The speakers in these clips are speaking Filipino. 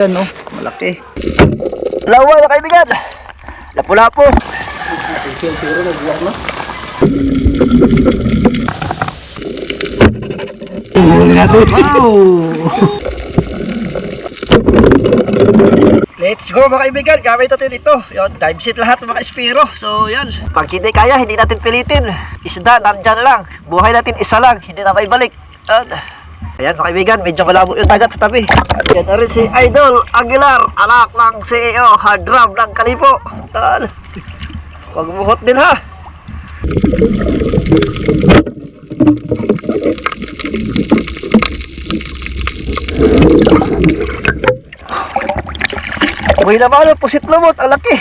Ano, malaki. Lawa na kaibigan. Lapu-lapu. Wow. Let's go mga kaibigan. Gamit natin ito. Yun, time set lahat mga espiro. So yan. Pag hindi kaya, hindi natin pilitin. Isda, nandyan lang. Buhay natin isa lang. Hindi na maibalik. Ayan mga kaibigan, medyo malabo yung dagat sa tabi. Yan na rin si Idol Aguilar, anak ng CEO, hard drum ng Kalipo. Huwag muhot din ha. Uy naman, pusit lumot, ang laki.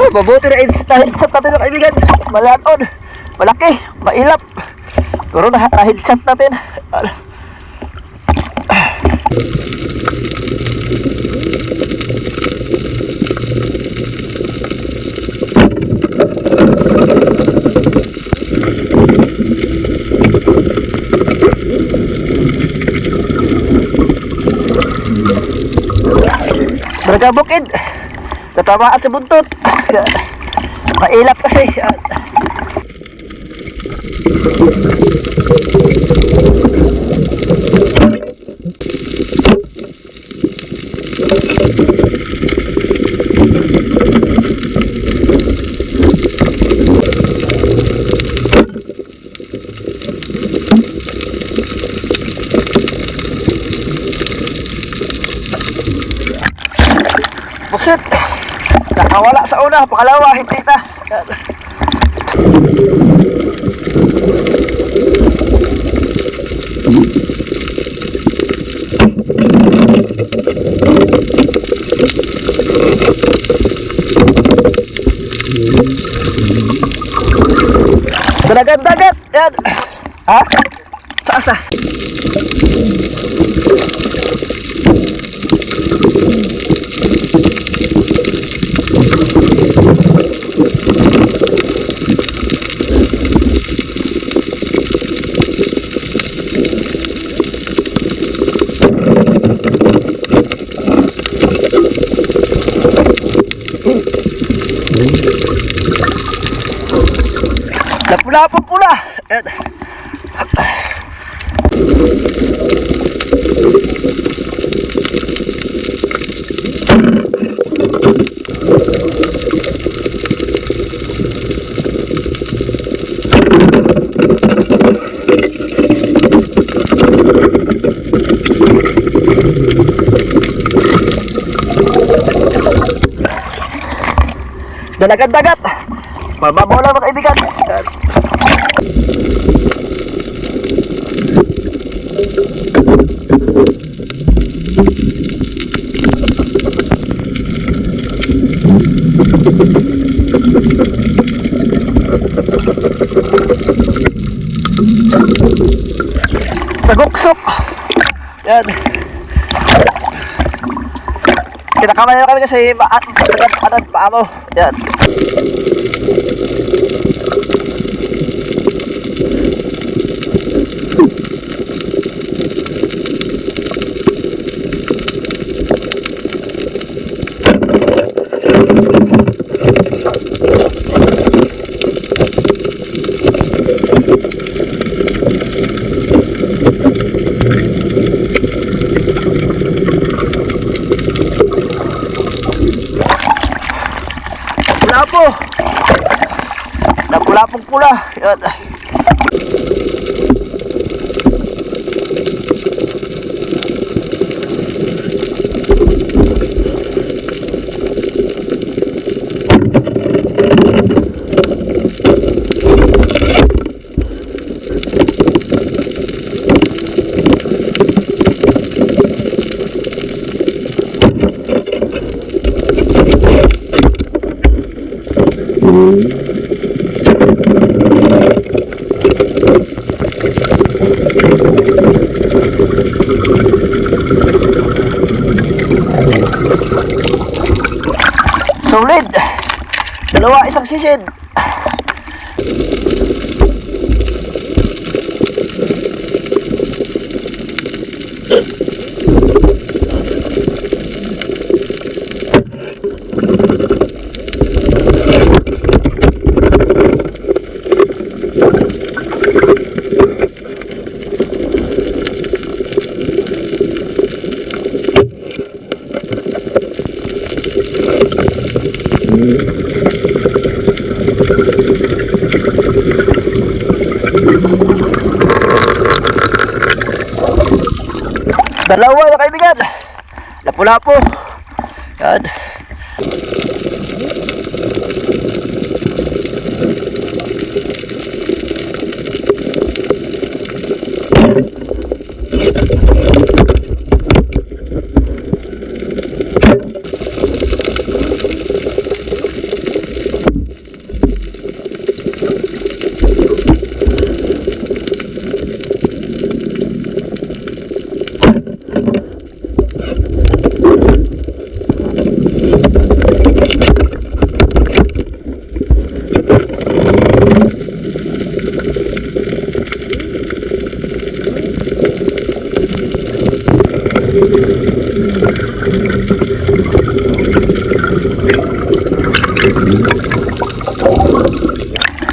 Mabuti na headshot natin mga kaibigan. Malaton, malaki, mailap. Pero na-headshot natin. Talaga bukid. Tatamaan sa buntot. Mailap kasi. Buset. Nakawala sa una, pangalawa, hindi na. Dagat-dagat. Yan. Ha? Saasa. Lapu-lapu pula. Dalagat-dagat. Mababaw lang mga kaibigan. Saguksok. Yan. Kinakamay na kami kasi maat paa mo. Yan. Lapu-lapong pula. Yan. Solid. Dalawa, isang sisid. Dalawa na kaibigan. Lapu-lapu. Yan.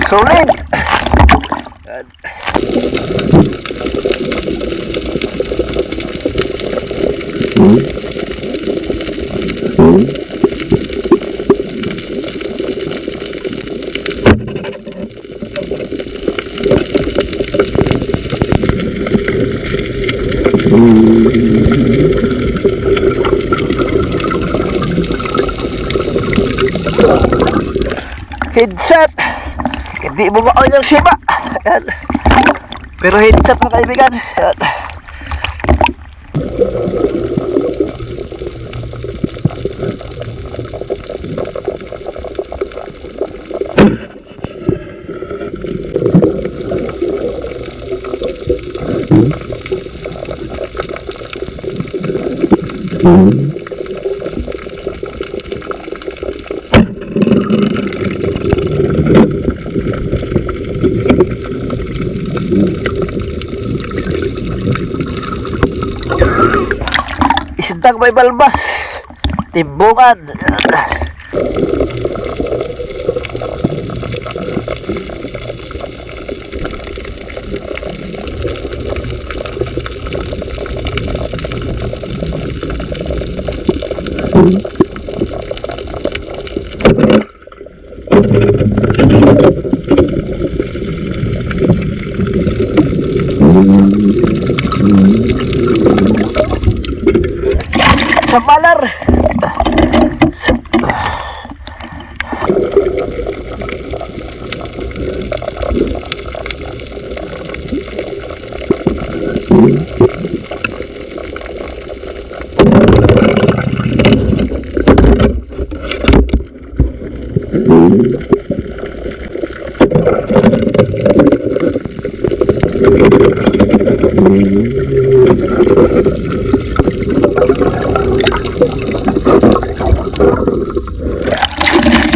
Solid. Headset. Hindi bumaon yung siba. Yan. Pero headset mga kaibigan. Yan. Isdang may balbas. Timbungan. Sa malar.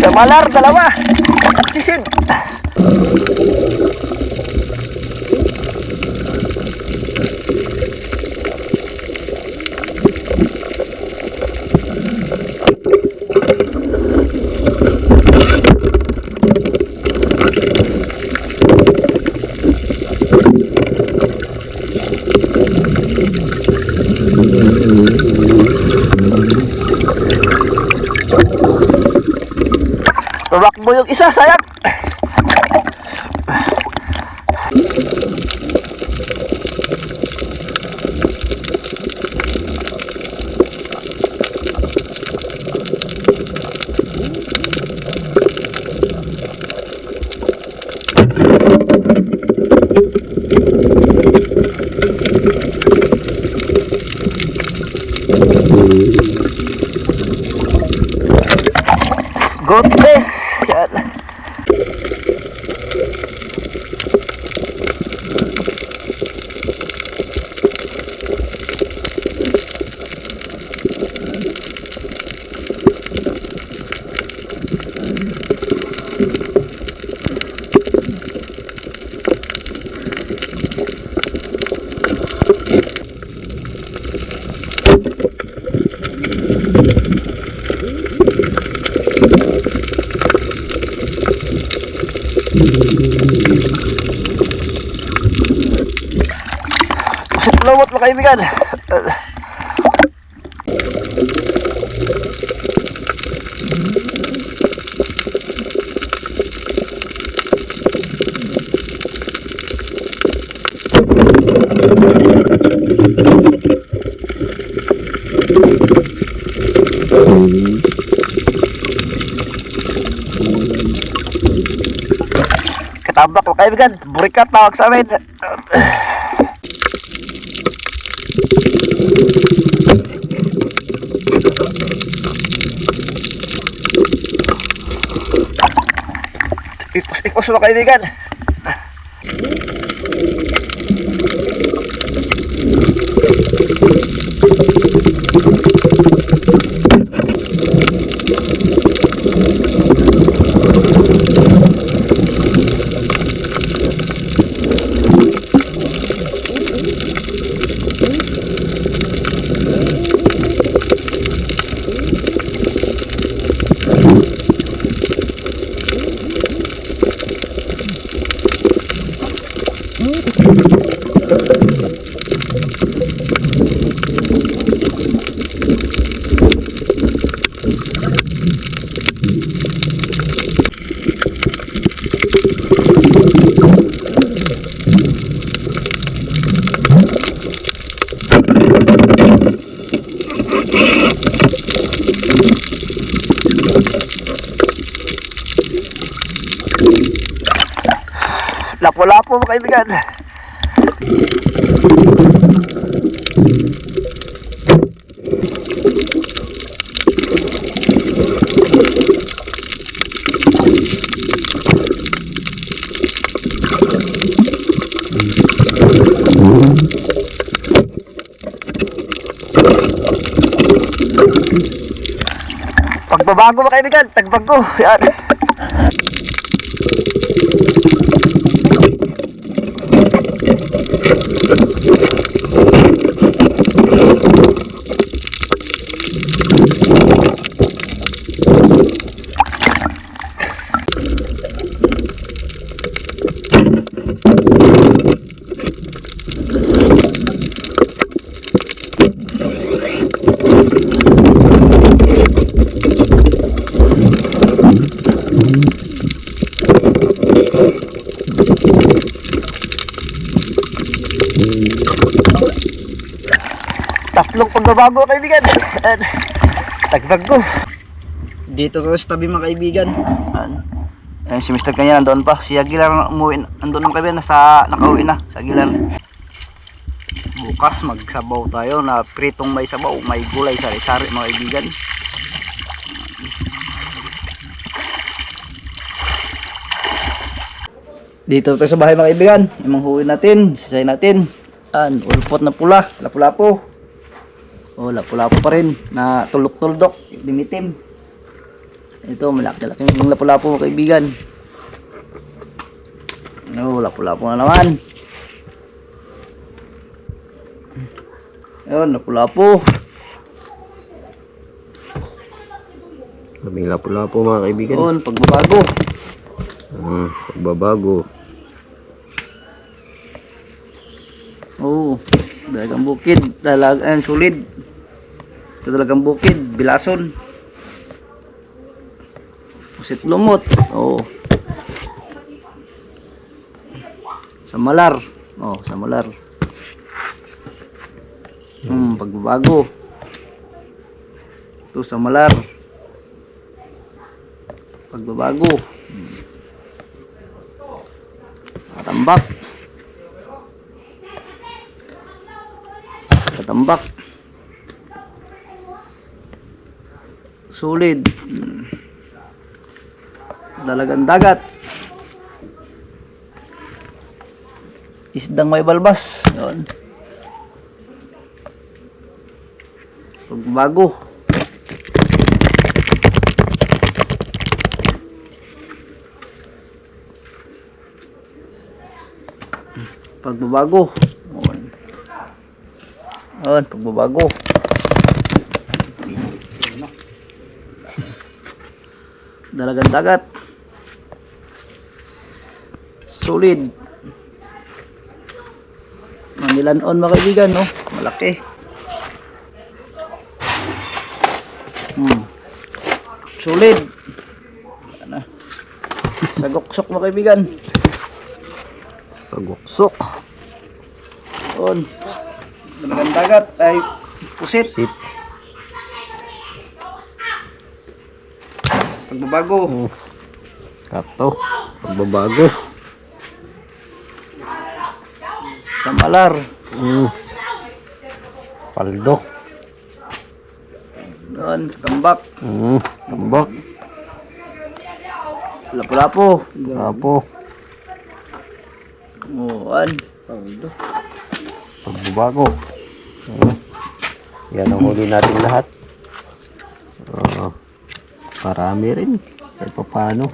Sa malar, dalawa. Sisid. Tumakbo yung isa, sayang. Gotes. Yan. kaibigan. Katabak mga kaibigan, burikat tawag sa amin. Ipos mga kaibigan. Lapo-lapo mga kaibigan. Pagbabago mga kaibigan, tagbago. Yan. Tatlong pagbabago kaibigan. Tagbago. Dito to sa tabi mga kaibigan. Ayun si Mr. Kanya nandoon pa. Si Aguilar umuwi. Nandoon ng kaibigan. Nakauwi na. Si Aguilar. Bukas magsabaw tayo na pritong may sabaw. May gulay sari-sari mga kaibigan. Dito tayo sa bahay mga kaibigan. Imanghuwi natin. Sisay natin. Ulpot na pula. Lapu-lapo. Lapu-lapo pa rin na tulok-tuldok, dimitim. Ito, malaki-laking lapu-lapo mga kaibigan. Lapu-lapo na naman. Ayun, lapu-lapo. Daming lapu-lapo mga kaibigan. Ayun, pagbabago. Pagbabago. Dalagang bukid, dalagang solid. Ito talagang bukid, bilason. Pusit lumot. Samalar. Samalar. Pagbabago. Ito samalar. Pagbabago. Katambak. Katambak. Solid. Dalagang dagat. Isdang may balbas. Yun. Pagbabago. Pagbabago. Yun, pagbabago. Dalagang dagat. Solid. Manilanon mga kaibigan, no? Malaki. Solid. Ano? Sagoksok mga kaibigan. Sagoksok. Yun. Dalagang dagat ay pusit. Sip. Pagbabago. Kato. Pagbabago. Samalar. Paldo. Yun. Tambak. Tambak. Lapu-lapu. Apo. Yun. Pagbabago. Yan ang huli natin lahat. Parami rin. Kahit pa paano.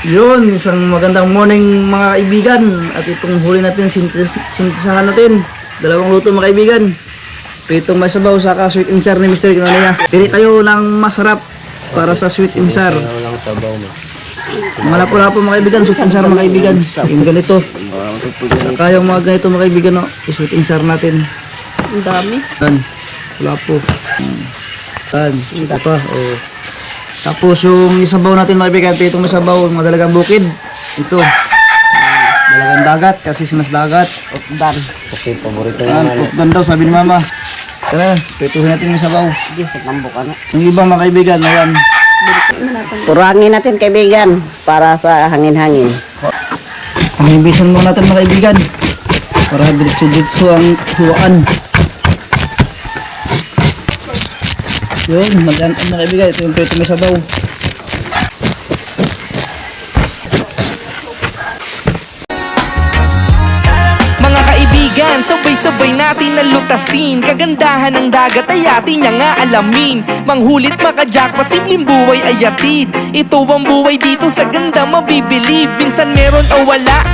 Yun, isang magandang morning mga kaibigan. At itong huli natin, sintisahan natin. Dalawang luto mga kaibigan. Pitong may sabaw saka sweet and sour ni Mr. Kananiya. Pili tayo ng masarap para sa sweet and sour. Walang sabaw mo. Malapo-lapo mga kaibigan, sweet and sour mga kaibigan. Yung ganito. Saka yung mga ganito mga kaibigan, no? Sweet and sour natin. Ang dami. Yan, lapo. Yan, ito pa. Oh. Tapos yung isabaw natin mga kaibigan, pitong may sabaw, mga dalagang bukid. Ito. Dalagang dagat, kasi sinas dagat. Utdan. Kasi paborito Yan, naman. utdan daw, sabi ni mama. Tara, pituhin natin yung sabaw. Di sa tambok ano. Yung iba mga kaibigan, ayan. Kurangin natin kaibigan para sa hangin-hangin. Panghibisan muna natin mga kaibigan. Para diretso-diretso ang huwaan. Yun, mag-antan mga kaibigan. Ito yung prito may sabaw. Mga kaibigan, sabay-sabay natin nalutasin. Kagandahan ng dagat ay atin niya nga alamin. Manghulit maka-jackpot, simpleng buhay ay atid. Ito ang buhay dito sa ganda mabibilib. Minsan meron o wala,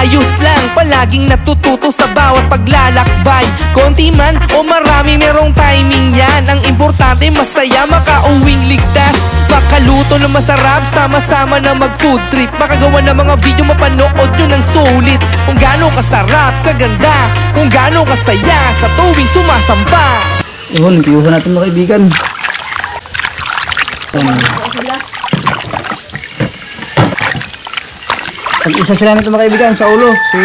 ayos lang, palaging natututo sa bawat paglalakbay. Konti man o marami, merong timing yan. Ang importante masaya, makauwing ligtas. Makaluto na masarap, sama-sama na mag-food trip. Makagawa ng mga video, mapanood nyo ng sulit. Kung gaano kasarap, kaganda, kung gaano kasaya sa tuwing sumasampa. Yun, piyuhan natin mga kaibigan. Ang-isa sila nito mga kaibigan sa ulo. Si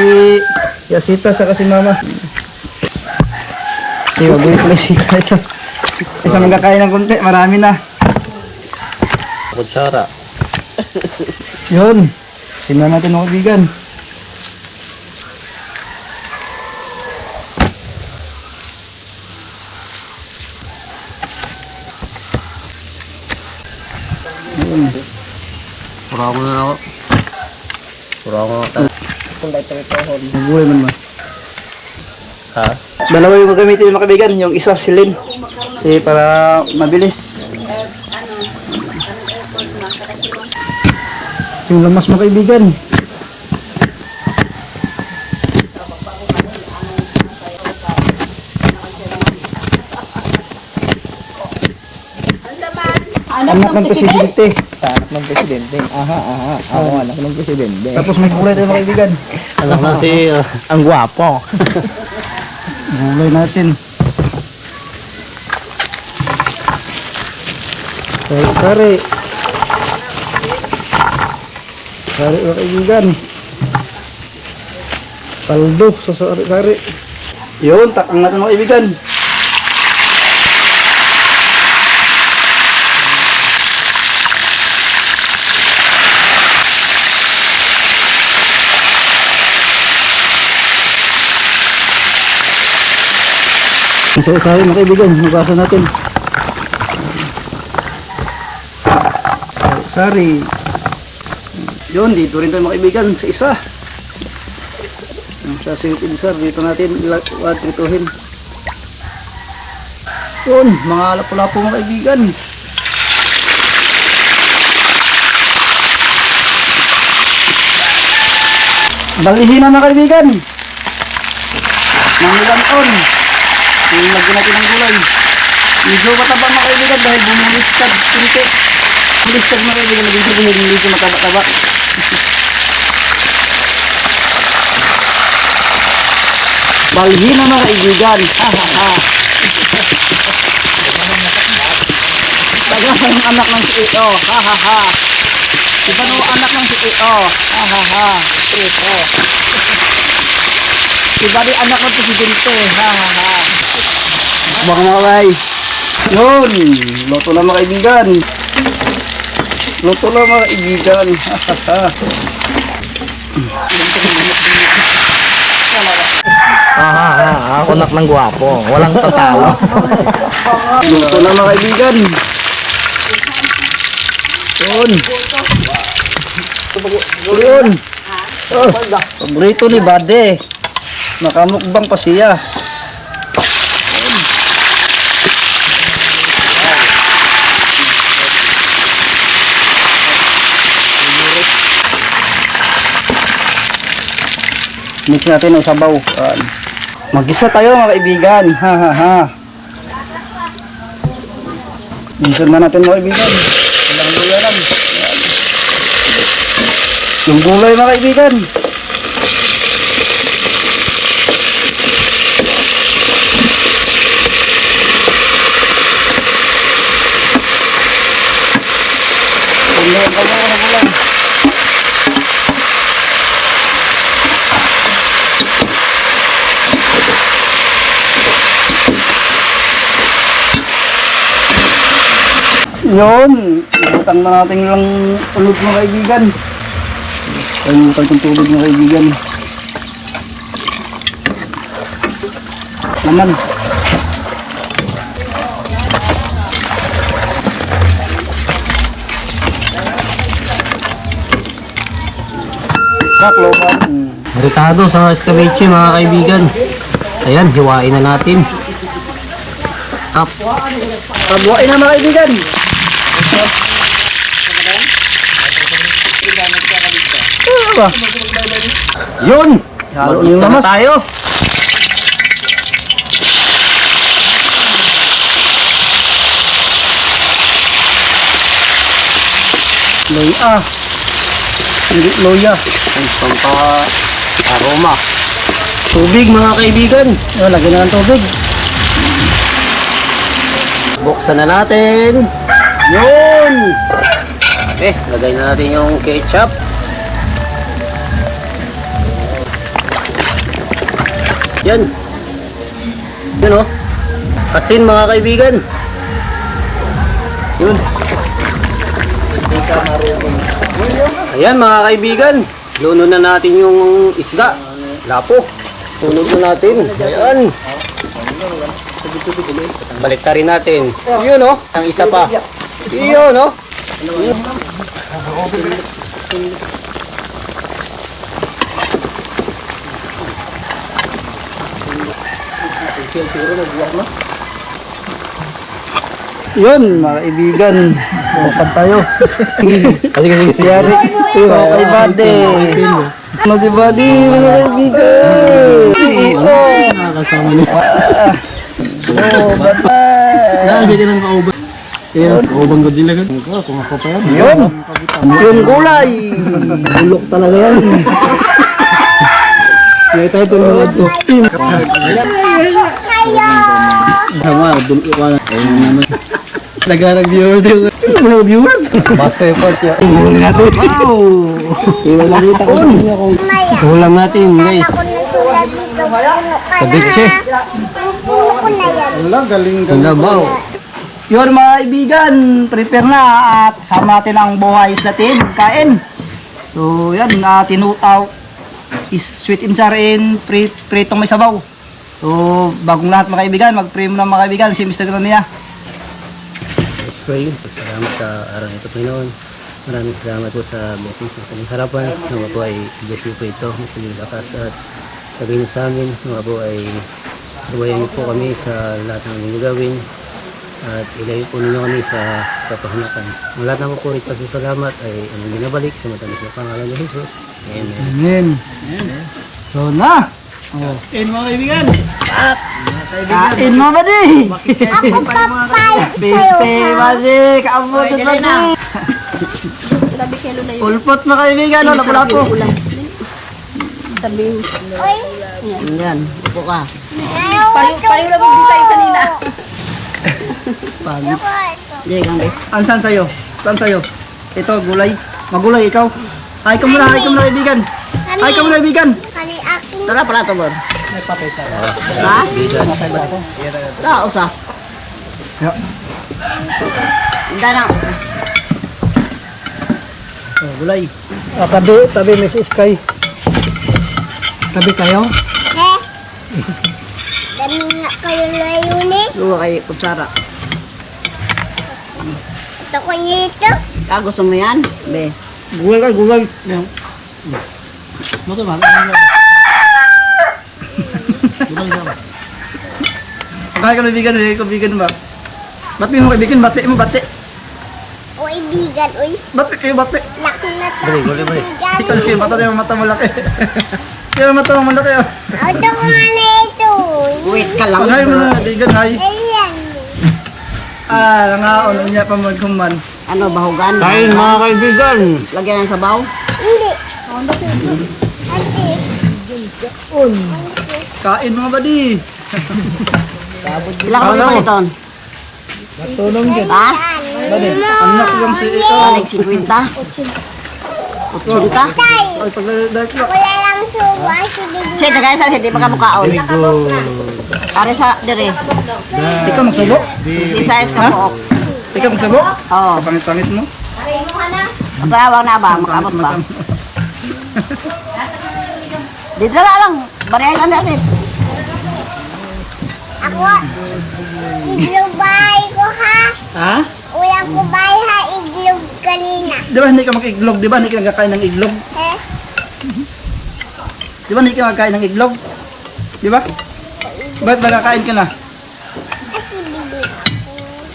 Yasita sa si mama. Si mabulit pala si Yasita ito. Isa magkakain ng kunti, marami na. Kutsara. Yun, tingnan natin mga kaibigan. Pura ko na ako. Pura ko na. Mabuhay man ba? Ha? Dalawa yung gagamitin mga kaibigan. Yung isa silin. Para mabilis. Yung lamas mga kaibigan. Anak ng presidente. Anak ng presidente. Ako anak ng presidente. Tapos may kulay tayo mga kaibigan. Anak na si... ang gwapo. Kulay natin. Kari. Kari mga kaibigan. Paldo sa kari. Yun, takang natin mga kaibigan. Sa kari mga kaibigan, nugasan natin. Sari. Yun, dito rin tayo mga kaibigan sa isa. Sa sweet and sour, dito natin trituhin. Yun, mga lapu-lapu mga kaibigan. Balihin na mga kaibigan. Ng ilang on. Yung lagyan natin ng gulay. Medyo mataba mga kaibigan dahil bumuliskad. Kunti. Bumuliskad mga kaibigan. Naging sabihin medyo mataba-taba. Balhin na mga kaibigan. Ha ha ha. Tagasan ang anak ng CEO. Ha ha ha. Iba no anak ng CEO. Ha ha ha. Ito. Iba di anak ng presidente. Ha ha ha. Baka mga bay. Yun. Luto na mga kaibigan. Luto na mga kaibigan. Ha ha ha. Ako nak ng gwapo. Walang tatalo. Luto na mga kaibigan. Yun. Yun. Oh, paborito ni Bade. Nakamukbang pa siya. Mix natin ang sabaw. Mag-isa tayo mga kaibigan. Ha ha ha. Minsan na natin mga kaibigan. Walang luya lang. Yung gulay mga kaibigan. Yun, ibutang na natin lang ulit mga kaibigan. Kalimutan kong tubig mga kaibigan. Naman. Kakloban. Ritado sa escabeche mga kaibigan. Ayan, hiwain na natin. Up. Pabuhain na mga kaibigan. Ano ba? Yun! Halo yung Sama lamas. tayo. Loya. Hindi loya. Aroma. Tubig mga kaibigan. Lagyan na ng tubig. Buksan na natin. Yun! Okay, lagay na natin yung ketchup. Yan. Yun o. Asin mga kaibigan. Yun. Ayan mga kaibigan. Luno na natin yung isda. Lapo. Tunog na natin. Ayan. Balik rin natin. Yun o. Ang isa pa. Yun o. Yun mga kaibigan. Bukan tayo. Sige. Yari. Mga Bade. Mga Bade mga kaibigan. CEO. Nakakasama niya. Oh, bata. Jadi nang kauban. Yes, ubang ko din lang. Kung ako pa yan. Yun. Yun gulay. Bulok talaga yan. Kaya tayo tulungan to. Tama, dulwa na. Nagharag viewers yun. Mga viewers? Basta effort yan. Huli natin. Wow! Iwan nakita ko sa inyo kung kulang natin guys. Kabitse. Wala, galing. Labaw. Yun mga kaibigan, prepare na at sama natin ang buhayos natin, kain. So yan, tinutaw is sweet and sour and pritong may sabaw. So bagong lahat mga kaibigan, mag-pray muna mga kaibigan, si Mr. Grania. Pray. Salamat sa araw nito, Panginoon. Maraming salamat po sa blessings na kanyang harapan. Mga po ay bless you po ito. Magpaging lakas at sabihin sa amin. Mga po ay luwayan niyo po kami sa lahat ng aming gagawin. At ilayo po ninyo kami sa kapahamakan. Ang lahat ng po rito sa salamat ay aming binabalik sa matamis na pangalan ni Jesus. Amen. Amen. So na. Amen mga kaibigan. Kain mo ba di? Ako papay. Biste ba di? Kaabot ba di? Pulpot mga kaibigan, lapo-lapo. Sabihin. Yan, upo ka. Payo lang magbisay kanina. Pagod. Hindi, gambe. Saan sa'yo? Saan sa'yo? Ito, gulay. Magulay, ikaw. Hi ka muna, kaibigan. Hi ka muna, kaibigan. Kani akin. Tara, pala ito, Bor. Ha? Tara, usa. Hindi na. Oh, gulay. Tabi, Mrs. Sky. Tabi kayo? Eh? Dami nga kayo layunin. Luwa kay kutsara. Ito ko nito. Ah, gusto mo yan? Be. Gulay ka, gulay. Yan. Mato man. Kaya ka kaibigan ba? Bati mo kaibigan, bati mo, bati. O ibigan, uy. Bati kayo, bati. Laki na to. Ibigan. Ikaw siya, mata na yung mata mo laki. Kaya mata mo malaki. O, ito ko nga na ito. Wait ka lang. Hi mo na, kaibigan, hi. Ayan. Nangaon, niya pa magkuman. Ano, bahugan? Kain mga kaibigan. Lagyan ng sabaw? Hindi. Ate. Kain mga badi. Ilang ka ba ito? Tulong din. Ha? Badi, anak lang si ito. Balik 50? 80? Tay. Ay, paglalagay ko. Wala lang suwa. Sige. Siya, tagay sa hindi pa kamukaon. Ari sa dire. Ikaw magsubo? Isayas ka po. Ikaw magsubo? Oo. Pangit-pangit mo? Tawag na ba? Makabot ba? Dito na lang. Barihan ka natin. Ako. Iglog bahay ko ha. Ha? Ulang ko bahay ha. Iglog kanina. Di ba hindi ka mag-iglog? Di ba hindi ka nagkakain ng iglog? Eh? Di ba hindi ka magkakain ng iglog? Di ba? Ba't nagkakain ka na?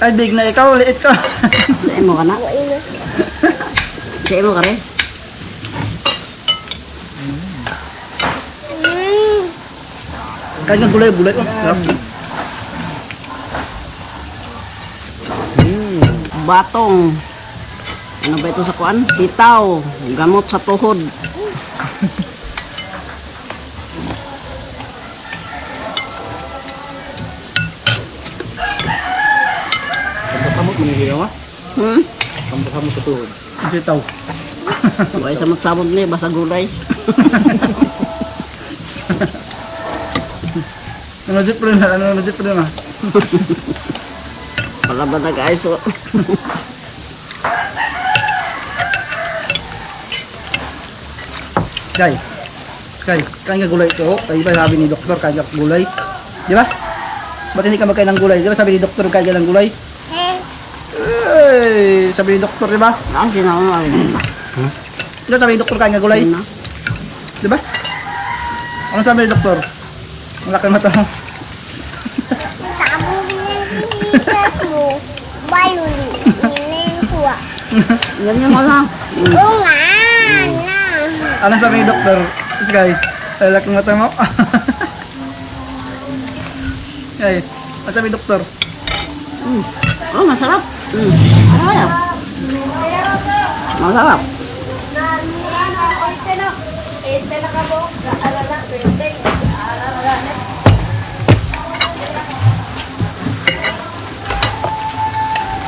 Ay, big na ikaw, liit ka. Siya mo ka na? Siya mo ka rin? Kain ng gulay-gulay. Oh, sarap. Batong. Ano ba ito sa kuan? Hitaw. Gamot sa tuhod. Kamot mo niya ha? Kamot sa tuhod. Sitaw. Huwag sa magsabog niya. Basta gulay. Ano different na? Ano different na? Wala ba nag-ayos o? Kay. Kain nga gulay ito. Ay, ba sabi ni doktor, kain ka gulay. Di ba? Ba't hindi ka magkain ng gulay? Di ba sabi ni doktor, kain ka ng gulay? Eh? Ay, sabi ni doktor, di ba? Ang sinawang Di ba sabi ni doktor, kain nga gulay? Di ba? Ano sabi ni doktor? Malaki mata mo. Sabog na hihigas mo. Bayuli. Ninenkuha. Ganyan mo lang. Oo nga. Na. Ano sabi ni doktor? Guys, malaki mata mo. Ay, ano sabi ni doktor? Oh, masarap. Masarap. Masarap.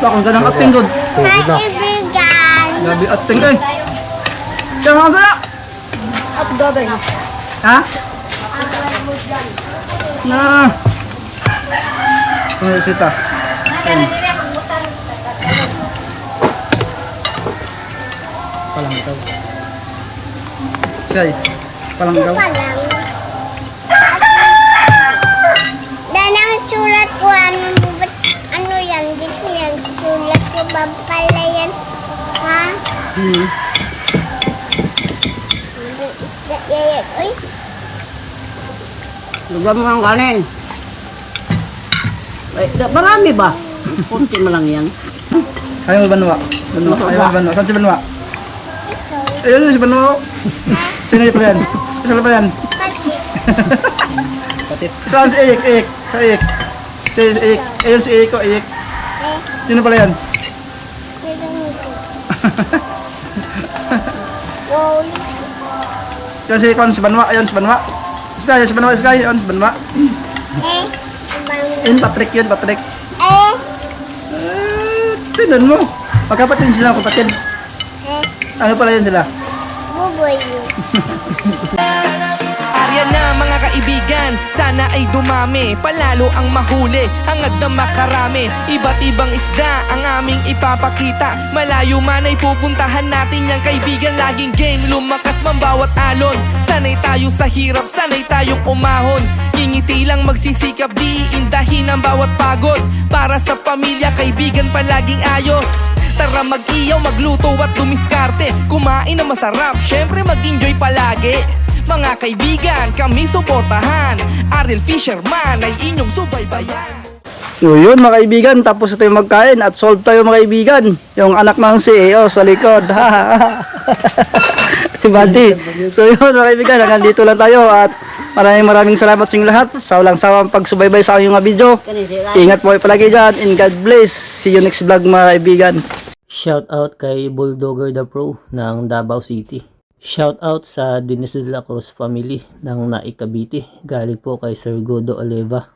Bakit ka ng ating good? Kaibigan. Gabi ating kay. Siya mga sana! At gabay. Ha? Na. Ano sita? Palang daw. Say, palang daw. Palang. Danang sulat ko ano yan? Dito yan. Sulat ko babala yan. Ha? Uy. Lugyan mo ang kanin. Ay, marami ba? Kunti mo lang yan. Ayaw mo Banwa. Banwa. Ayaw mo Banwa. Saan si Banwa? Ayun si Banwa. Sino pa yan? Sino pa yan? Saan si Ik? Ik. Sa Ik. Si Ik. Ayun si Ik ko. Ik. Sino pala yan? Wow. Yan si Kon, si Banwa, ayun si Banwa. Sky, si Banwa, Sky, ayun si Banwa. Yun, Patrick yun, Patrick. Tignan mo. Magkapatid sila, kapatid. Ano pala yun sila? Buboy yun. Arya na mga kaibigan, sana ay dumami, palalo ang mahuli, hangad na makarami. Iba't ibang isda ang aming ipapakita, malayo man ay pupuntahan natin yang kaibigan. Laging game, lumakas man bawat alon, sanay tayo sa hirap, sanay tayong umahon. Ngingiti lang magsisikap, di iindahin ang bawat pagod, para sa pamilya, kaibigan palaging ayos. Tara mag-iyaw, magluto at dumiskarte, kumain na masarap, syempre mag-enjoy palagi. Mga kaibigan, kami suportahan, Ariel Fisherman ay inyong subaybayan. So yun mga kaibigan, tapos ito yung magkain at solve tayo mga kaibigan. Yung anak ng CEO sa likod. Si Banti. So yun mga kaibigan, hanggang dito lang tayo at maraming salamat sa inyong lahat sa walang sawang pagsubaybay sa aking mga video. Ingat po kayo palagi dyan and God bless. See you next vlog mga kaibigan. Shout out kay Bulldogger the Pro ng Davao City. Shout out sa Dines de la Cruz family ng Naik Cavite. Galing po kay Sir Godo Oleva.